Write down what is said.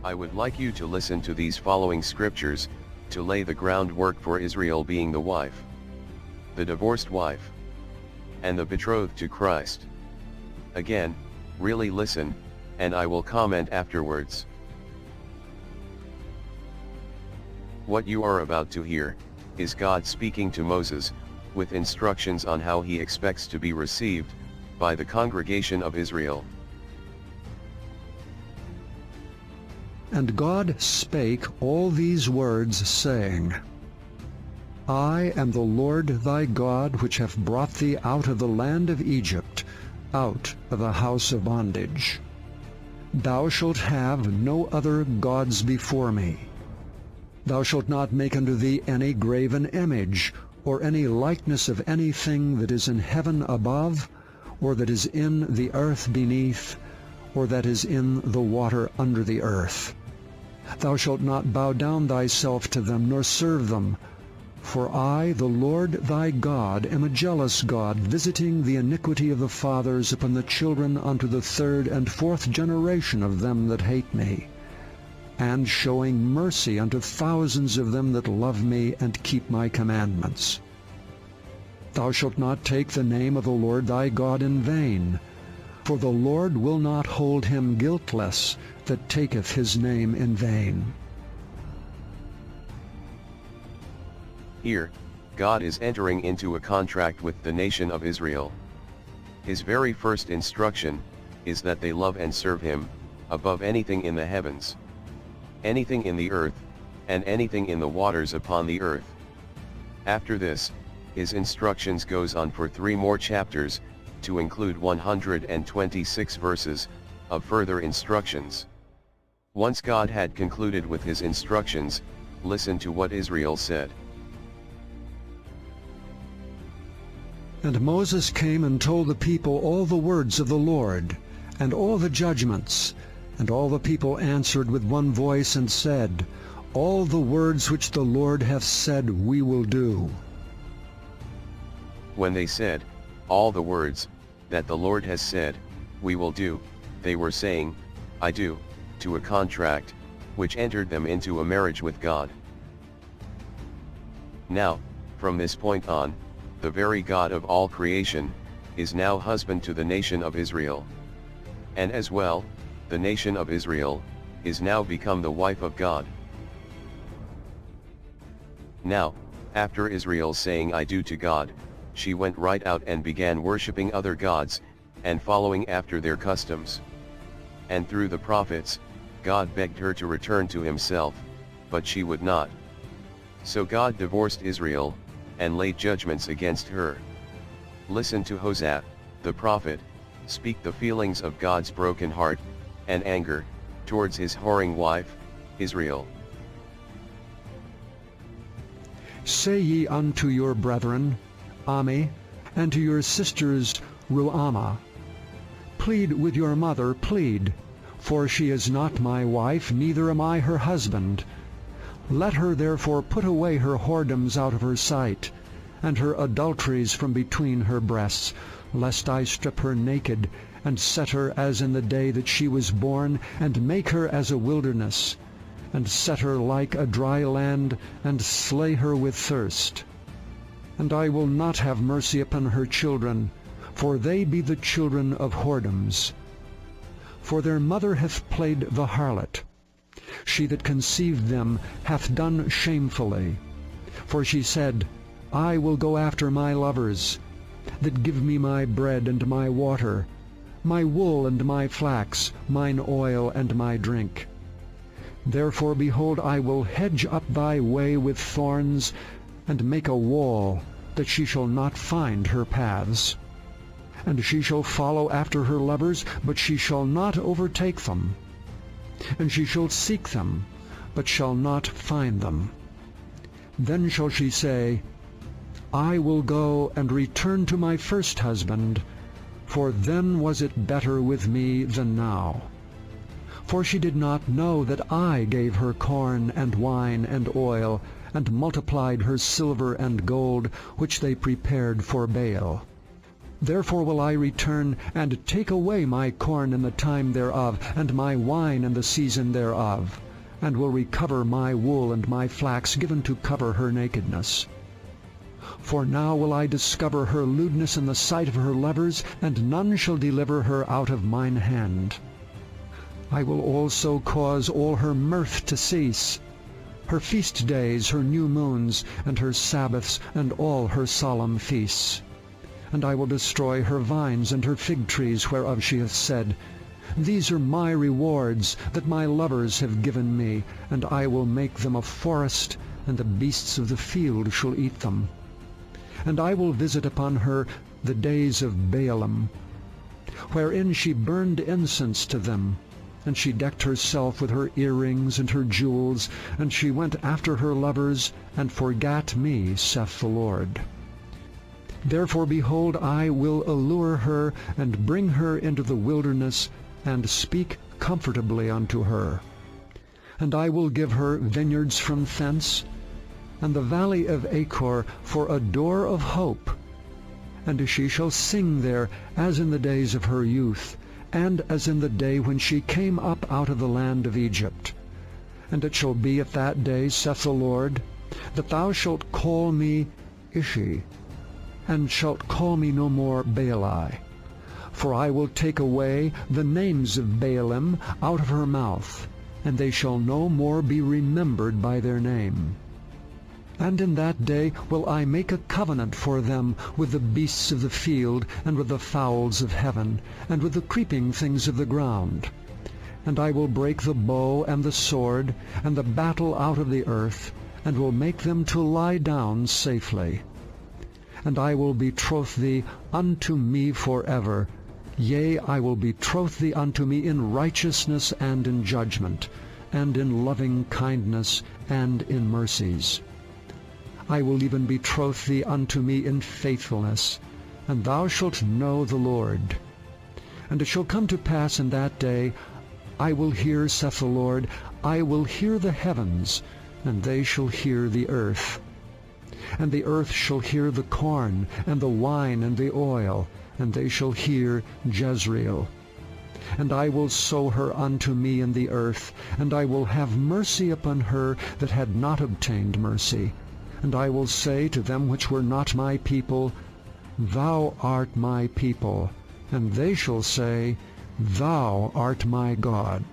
I would like you to listen to these following scriptures, to lay the groundwork for Israel being the wife, the divorced wife, and the betrothed to Christ. Again, really listen, and I will comment afterwards. What you are about to hear, is God speaking to Moses, with instructions on how he expects to be received, by the congregation of Israel. And God spake all these words, saying, I am the Lord thy God, which hath brought thee out of the land of Egypt, out of the house of bondage. Thou shalt have no other gods before me. Thou shalt not make unto thee any graven image, or any likeness of anything that is in heaven above, or that is in the earth beneath, or that is in the water under the earth. Thou shalt not bow down thyself to them, nor serve them. For I, the Lord thy God, am a jealous God, visiting the iniquity of the fathers upon the children unto the third and fourth generation of them that hate me, and showing mercy unto thousands of them that love me and keep my commandments. Thou shalt not take the name of the Lord thy God in vain, for the Lord will not hold him guiltless that taketh his name in vain. Here, God is entering into a contract with the nation of Israel. His very first instruction, is that they love and serve him, above anything in the heavens, anything in the earth, and anything in the waters upon the earth. After this, his instructions goes on for 3 more chapters, to include 126 verses, of further instructions. Once God had concluded with his instructions, listen to what Israel said. And Moses came and told the people all the words of the Lord, and all the judgments. And all the people answered with one voice, and said, All the words which the Lord hath said we will do. When they said, all the words, that the Lord has said, we will do, they were saying, I do, to a contract, which entered them into a marriage with God. Now, from this point on, the very God of all creation, is now husband to the nation of Israel. And as well, the nation of Israel, is now become the wife of God. Now, after Israel saying I do to God, she went right out and began worshipping other gods, and following after their customs. And through the prophets, God begged her to return to himself, but she would not. So God divorced Israel, and laid judgments against her. Listen to Hosea, the prophet, speak the feelings of God's broken heart, and anger, towards his whoring wife, Israel. Say ye unto your brethren, Ami, and to your sisters, Ruhamah, Plead with your mother, plead, for she is not my wife, neither am I her husband. Let her therefore put away her whoredoms out of her sight, and her adulteries from between her breasts, lest I strip her naked, and set her as in the day that she was born, and make her as a wilderness, and set her like a dry land, and slay her with thirst. And I will not have mercy upon her children, for they be the children of whoredoms. For their mother hath played the harlot. She that conceived them hath done shamefully. For she said, I will go after my lovers, that give me my bread and my water, my wool and my flax, mine oil and my drink. Therefore, behold, I will hedge up thy way with thorns, and make a wall, that she shall not find her paths. And she shall follow after her lovers, but she shall not overtake them. And she shall seek them, but shall not find them. Then shall she say, I will go and return to my first husband, for then was it better with me than now. For she did not know that I gave her corn and wine and oil, and multiplied her silver and gold, which they prepared for Baal. Therefore will I return, and take away my corn in the time thereof, and my wine in the season thereof, and will recover my wool and my flax given to cover her nakedness. For now will I discover her lewdness in the sight of her lovers, and none shall deliver her out of mine hand. I will also cause all her mirth to cease, her feast days, her new moons, and her Sabbaths, and all her solemn feasts. And I will destroy her vines and her fig trees, whereof she hath said, These are my rewards that my lovers have given me, and I will make them a forest, and the beasts of the field shall eat them. And I will visit upon her the days of Baalim, wherein she burned incense to them, and she decked herself with her earrings and her jewels, and she went after her lovers, and forgat me, saith the Lord. Therefore, behold, I will allure her, and bring her into the wilderness, and speak comfortably unto her. And I will give her vineyards from thence, and the valley of Achor for a door of hope. And she shall sing there as in the days of her youth, and as in the day when she came up out of the land of Egypt. And it shall be at that day, saith the Lord, that thou shalt call me Ishi, and shalt call me no more Baali. For I will take away the names of Baalim out of her mouth, and they shall no more be remembered by their name. And in that day will I make a covenant for them with the beasts of the field, and with the fowls of heaven, and with the creeping things of the ground. And I will break the bow and the sword, and the battle out of the earth, and will make them to lie down safely. And I will betroth thee unto me forever. Yea, I will betroth thee unto me in righteousness and in judgment, and in loving kindness and in mercies. I will even betroth thee unto me in faithfulness, and thou shalt know the Lord. And it shall come to pass in that day, I will hear, saith the Lord, I will hear the heavens, and they shall hear the earth. And the earth shall hear the corn, and the wine, and the oil, and they shall hear Jezreel. And I will sow her unto me in the earth, and I will have mercy upon her that had not obtained mercy. And I will say to them which were not my people, Thou art my people. And they shall say, Thou art my God.